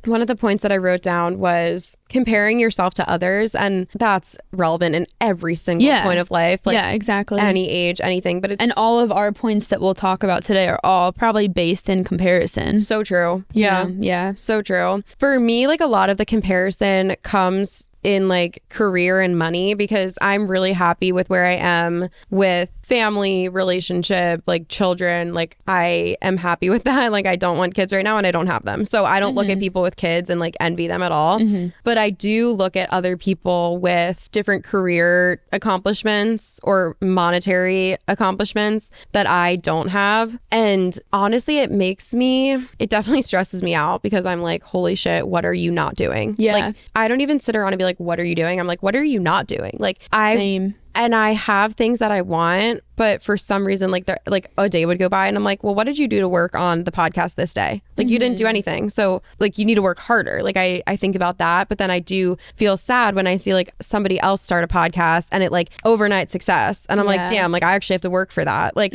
one of the points that I wrote down was comparing yourself to others. And that's relevant in every single point of life. Like, yeah, exactly. Any age, anything. But and all of our points that we'll talk about today are all probably based in comparison. So true. Yeah. So true. For me, like a lot of the comparison comes in like career and money, because I'm really happy with where I am with family, relationship, like children. Like I am happy with that. Like I don't want kids right now and I don't have them. So I don't look at people with kids and like envy them at all. But I do look at other people with different career accomplishments or monetary accomplishments that I don't have. And honestly, it definitely stresses me out, because I'm like, holy shit, what are you not doing? Yeah. Like I don't even sit around and be like, what are you doing? I'm like, what are you not doing? Like Same. And I have things that I want, but for some reason, like a day would go by and I'm like, well, what did you do to work on the podcast this day? Like you didn't do anything. So like you need to work harder. Like I think about that, but then I do feel sad when I see like somebody else start a podcast and it like overnight success. And I'm like, damn, like I actually have to work for that. Like,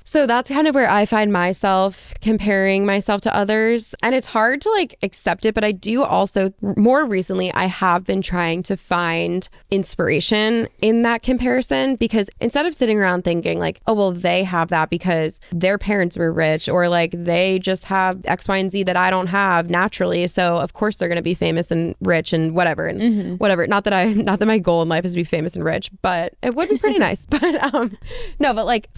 so that's kind of where I find myself comparing myself to others. And it's hard to like accept it, but I do also, more recently, I have been trying to find inspiration in that comparison, because instead of sitting around thinking like, oh, well, they have that because their parents were rich, or like they just have X, Y, and Z that I don't have naturally. So of course they're going to be famous and rich and whatever and whatever. Not that my goal in life is to be famous and rich, but it would be pretty nice. But no, but like,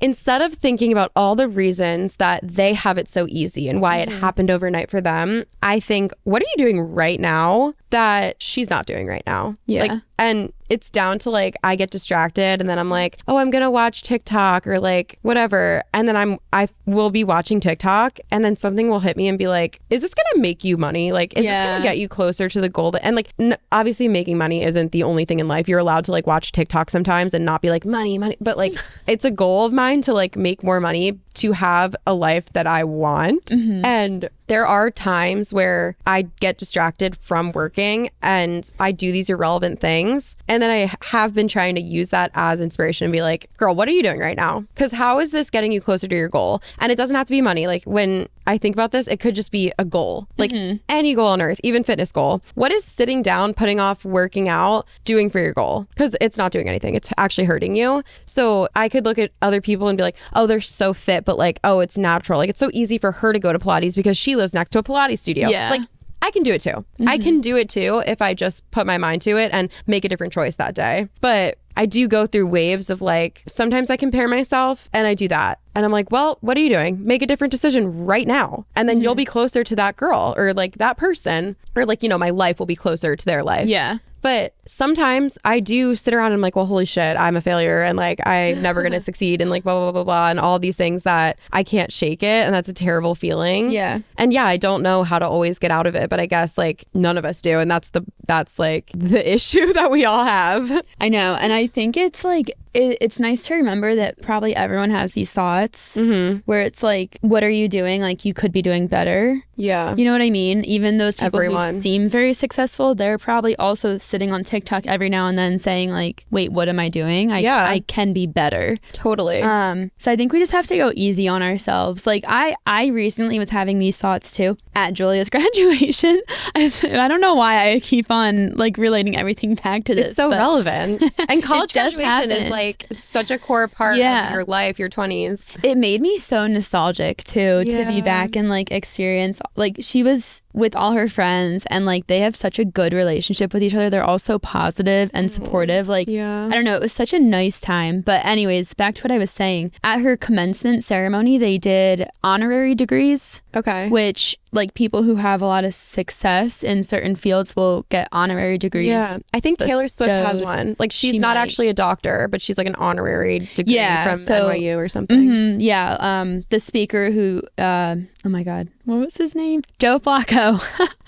instead of thinking about all the reasons that they have it so easy and why it happened overnight for them, I think, what are you doing right now that she's not doing right now? Yeah. Like, and it's down to like, I get distracted and then I'm like, oh, I'm going to watch TikTok or like whatever. And then I will be watching TikTok and then something will hit me and be like, is this going to make you money? Like, is this going to get you closer to the goal? And like, obviously making money isn't the only thing in life. You're allowed to like watch TikTok sometimes and not be like money. But like, it's a goal of mine to like make more money to have a life that I want. And there are times where I get distracted from working and I do these irrelevant things. And then I have been trying to use that as inspiration and be like, girl, what are you doing right now? Because how is this getting you closer to your goal? And it doesn't have to be money. Like when I think about this, it could just be a goal, like any goal on earth, even fitness goal. What is sitting down, putting off working out, doing for your goal? Because it's not doing anything. It's actually hurting you. So I could look at other people and be like, oh, they're so fit, but like, oh, it's natural. Like it's so easy for her to go to Pilates because she lives next to a Pilates studio. Yeah. Like I can do it too. I can do it too if I just put my mind to it and make a different choice that day. But I do go through waves of like, sometimes I compare myself and I do that. And I'm like, well, what are you doing? Make a different decision right now. And then you'll be closer to that girl or like that person, or like, you know, my life will be closer to their life. Yeah. But sometimes I do sit around and I'm like, well, holy shit, I'm a failure. And like, I'm never going to succeed. And like, blah, blah, blah, blah. And all these things that I can't shake it. And that's a terrible feeling. Yeah. And yeah, I don't know how to always get out of it. But I guess like none of us do. And that's like the issue that we all have. I know. And I think it's like, it's nice to remember that probably everyone has these thoughts where it's like, what are you doing? Like you could be doing better. Yeah. You know what I mean? Even those people Everyone. who seem very successful, they're probably also sitting on TikTok every now and then saying like, wait, what am I doing? I can be better. Totally. So I think we just have to go easy on ourselves. Like I recently was having these thoughts too at Julia's graduation. I don't know why I keep on like relating everything back to this. It's so relevant. And college graduation is like such a core part of your life, your 20s. It made me so nostalgic too, to be back and like experience, like she was with all her friends and like they have such a good relationship with each other. They're all so positive and supportive. Like, I don't know, it was such a nice time. But anyways, back to what I was saying. At her commencement ceremony, they did honorary degrees. Okay. Which like people who have a lot of success in certain fields will get honorary degrees. Yeah. I think Taylor Swift has one. Like she's not actually a doctor, but she's like an honorary degree from NYU or something. The speaker who, oh my God, what was his name? Joe Flacco.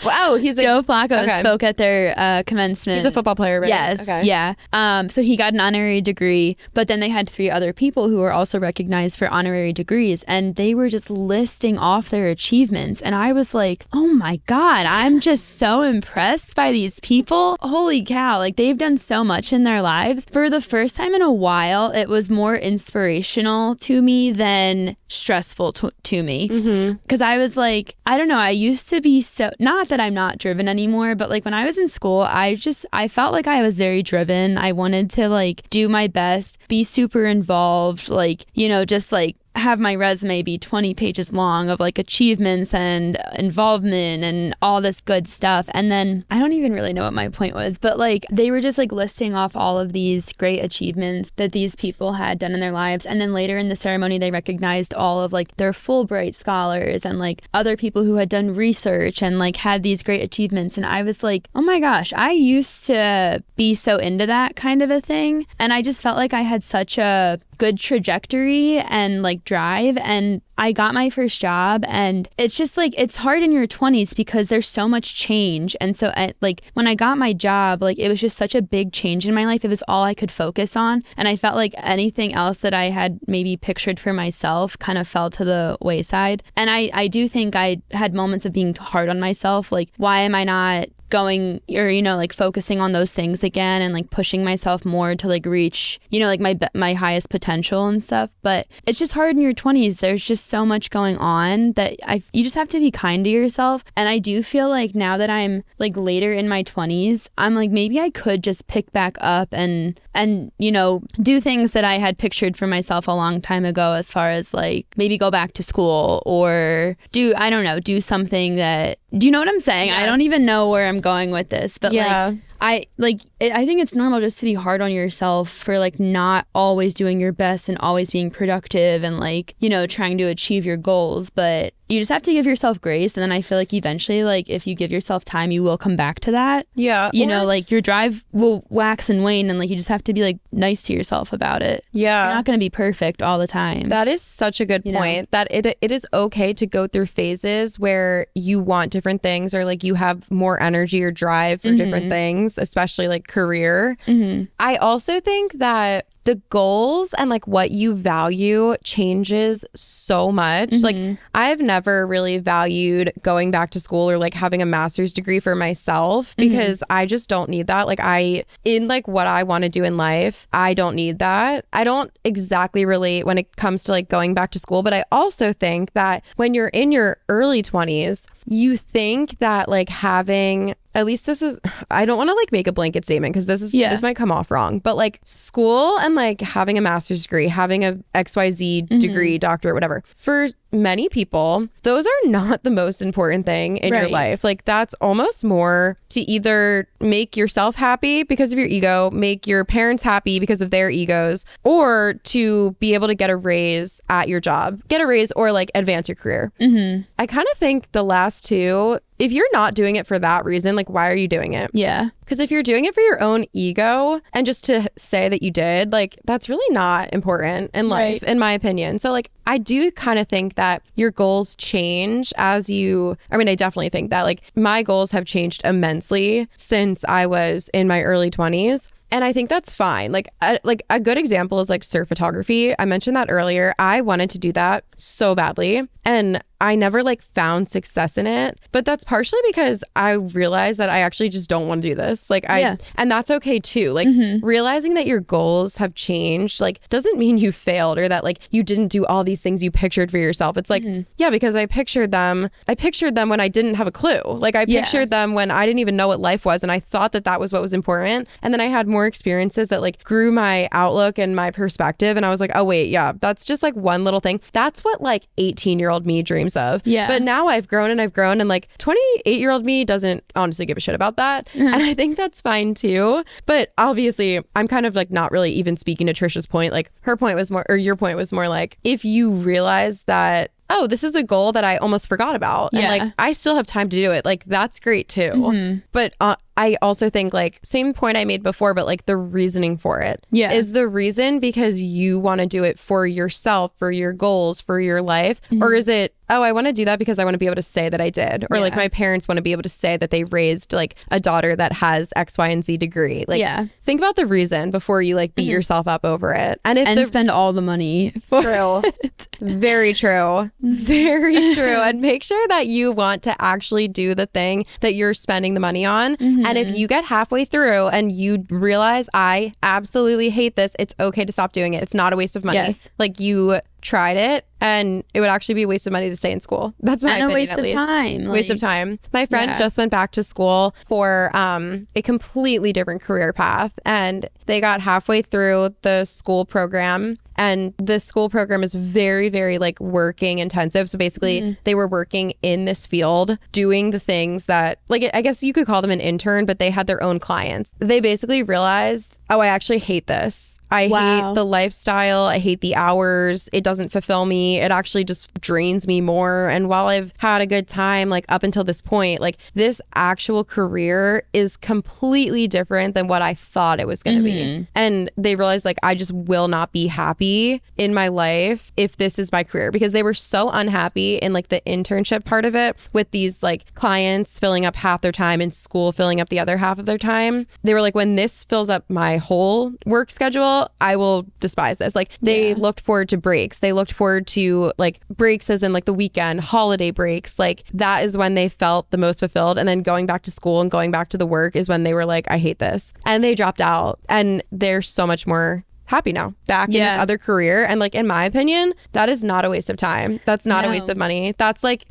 Wow. Joe Flacco spoke at their commencement. He's a football player, right? Yes. Okay. Yeah. So he got an honorary degree, but then they had 3 other people who were also recognized for honorary degrees, and they were just listing off their achievements. And I was like, oh my God, I'm just so impressed by these people. Holy cow. Like they've done so much in their lives. For the first time in a while, it was more inspirational to me than stressful to me. Because I was like, like, I don't know, I used to be so, not that I'm not driven anymore, but like when I was in school, I felt like I was very driven. I wanted to like do my best, be super involved, like, you know, just like have my resume be 20 pages long of like achievements and involvement and all this good stuff. And then I don't even really know what my point was, but like they were just like listing off all of these great achievements that these people had done in their lives. And then later in the ceremony, they recognized all of like their Fulbright scholars and like other people who had done research and like had these great achievements. And I was like, oh my gosh, I used to be so into that kind of a thing. And I just felt like I had such a good trajectory and like drive, and I got my first job, and it's just like it's hard in your 20s because there's so much change. And so like when I got my job, like it was just such a big change in my life. It was all I could focus on, and I felt like anything else that I had maybe pictured for myself kind of fell to the wayside. And I do think I had moments of being hard on myself, like why am I not going, or you know, like focusing on those things again and like pushing myself more to like reach, you know, like my highest potential and stuff. But it's just hard in your 20s. There's just so much going on that you just have to be kind to yourself. And I do feel like now that I'm like later in my 20s, I'm like maybe I could just pick back up and you know, do things that I had pictured for myself a long time ago, as far as like maybe go back to school or do something that, do you know what I'm saying? Yes. I don't even know where I'm going with this, but Yeah. I think it's normal just to be hard on yourself for like not always doing your best and always being productive and like, you know, trying to achieve your goals. But you just have to give yourself grace. And then I feel like eventually, like if you give yourself time, you will come back to that. Yeah. You know, like your drive will wax and wane, and like you just have to be like nice to yourself about it. Yeah. You're not going to be perfect all the time. That is such a good point, that it is okay to go through phases where you want different things, or like you have more energy or drive for different things, especially like career. I also think that the goals and like what you value changes so much. Like I've never really valued going back to school or like having a master's degree for myself, because I just don't need that. Like in like what I want to do in life, I don't need that. I don't exactly relate when it comes to like going back to school, but I also think that when you're in your early 20s, you think that like having, at least this is, I don't want to like make a blanket statement because this might come off wrong, but like school and like having a master's degree, having a XYZ degree, doctorate, whatever, for many people, those are not the most important thing in your life. Like that's almost more to either make yourself happy because of your ego, make your parents happy because of their egos, or to be able to get a raise at your job, or like advance your career. I kind of think the last two, if you're not doing it for that reason, like why are you doing it? Yeah. Because if you're doing it for your own ego and just to say that you did, like that's really not important in life, in my opinion. So like I do kind of think that your goals change I definitely think that like my goals have changed immensely since I was in my early 20s. And I think that's fine. Like a good example is like surf photography. I mentioned that earlier. I wanted to do that so badly, and I never like found success in it. But that's partially because I realized that I actually just don't want to do this. Like and that's okay too. Like realizing that your goals have changed like doesn't mean you failed or that like you didn't do all these things you pictured for yourself. It's like, yeah, because I pictured them when I didn't have a clue. Like I pictured them when I didn't even know what life was, and I thought that that was what was important. And then I had more experiences that like grew my outlook and my perspective, and I was like, oh wait, yeah, that's just like one little thing. That's what like 18-year-old me dreams of. Yeah. But now I've grown and like 28-year-old me doesn't honestly give a shit about that. And I think that's fine too. But obviously I'm kind of like not really even speaking to Trisha's point. Like her point was more, or your point was more like, if you realize that, oh, this is a goal that I almost forgot about, and like I still have time to do it, like that's great too. But I also think like same point I made before, but like the reasoning for it is the reason because you want to do it for yourself, for your goals, for your life, or is it, oh, I want to do that because I want to be able to say that I did, or like my parents want to be able to say that they raised like a daughter that has X, Y, and Z degree. Like think about the reason before you like beat yourself up over it, and spend all the money for it. Very true. Very true. And make sure that you want to actually do the thing that you're spending the money on. And if you get halfway through and you realize I absolutely hate this, it's okay to stop doing it. It's not a waste of money. Like you tried it and it would actually be a waste of money to stay in school. That's my opinion, a waste at of least. time. Waste of time. My friend just went back to school for a completely different career path, and they got halfway through the school program. And the school program is very, very like working intensive. So basically they were working in this field doing the things that, like, I guess you could call them an intern, but they had their own clients. They basically realized, oh, I actually hate this. I hate the lifestyle. I hate the hours. It doesn't fulfill me. It actually just drains me more. And while I've had a good time, like up until this point, like this actual career is completely different than what I thought it was going to be. And they realized, like, I just will not be happy in my life if this is my career, because they were so unhappy in like the internship part of it with these like clients filling up half their time and school filling up the other half of their time. They were like, when this fills up my whole work schedule, I will despise this. Like they looked forward to breaks. They looked forward to like breaks as in like the weekend, holiday breaks. Like that is when they felt the most fulfilled. And then going back to school and going back to the work is when they were like, I hate this. And they dropped out, and they're so much more happy now back in this other career. And like, in my opinion, that is not a waste of time. That's not a waste of money. That's like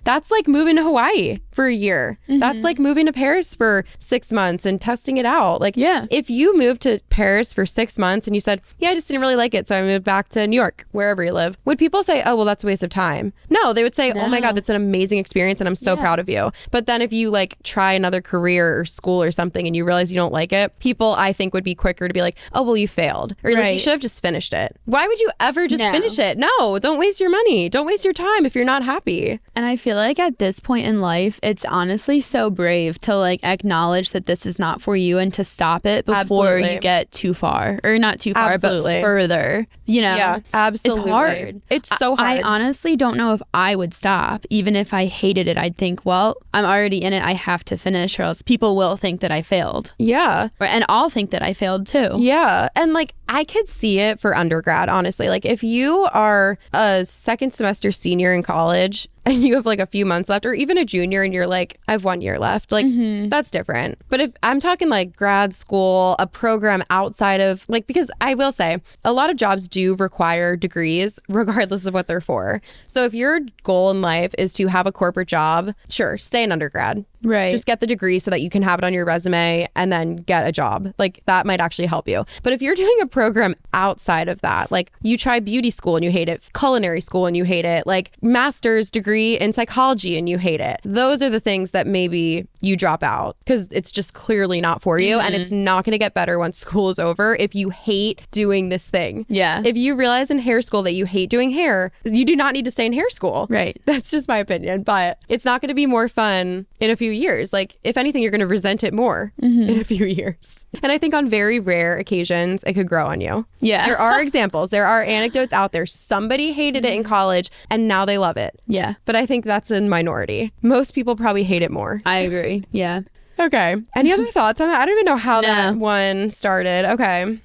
moving to Hawaii for a year. That's like moving to Paris for 6 months and testing it out. Like, if you moved to Paris for 6 months and you said, I just didn't really like it, so I moved back to New York, wherever you live, would people say, oh, well, that's a waste of time? No, they would say, oh my God, that's an amazing experience and I'm so proud of you. But then if you like try another career or school or something and you realize you don't like it, people, I think, would be quicker to be like, oh, well, you failed. Or like, you should have just finished it. Why would you ever just finish it? No, don't waste your money. Don't waste your time if you're not happy. And I feel like at this point in life, it's honestly so brave to like acknowledge that this is not for you and to stop it before you get too far, or not too far, but further, you know? Yeah, absolutely. It's hard. It's so hard. I honestly don't know if I would stop. Even if I hated it, I'd think, well, I'm already in it. I have to finish, or else people will think that I failed. Yeah. And I'll think that I failed too. Yeah. And like, I could see it for undergrad, honestly. Like if you are a second semester senior in college and you have like a few months left, or even a junior and you're like, I have 1 year left, like that's different. But if I'm talking like grad school, a program outside of like, because I will say a lot of jobs do require degrees regardless of what they're for. So if your goal in life is to have a corporate job, sure, stay in undergrad. Right. Just get the degree so that you can have it on your resume and then get a job. Like that might actually help you. But if you're doing a program outside of that, like you try beauty school and you hate it, culinary school and you hate it, like master's degree in psychology and you hate it, those are the things that maybe you drop out because it's just clearly not for you. And it's not going to get better once school is over if you hate doing this thing. Yeah. If you realize in hair school that you hate doing hair, you do not need to stay in hair school. Right. That's just my opinion. But it's not going to be more fun in a few years. Like if anything, you're going to resent it more in a few years. And I think on very rare occasions, it could grow on you. Yeah. There are examples. There are anecdotes out there. Somebody hated it in college and now they love it. Yeah. But I think that's a minority. Most people probably hate it more. I agree. Yeah. Okay. Any other thoughts on that? I don't even know how that one started. Okay.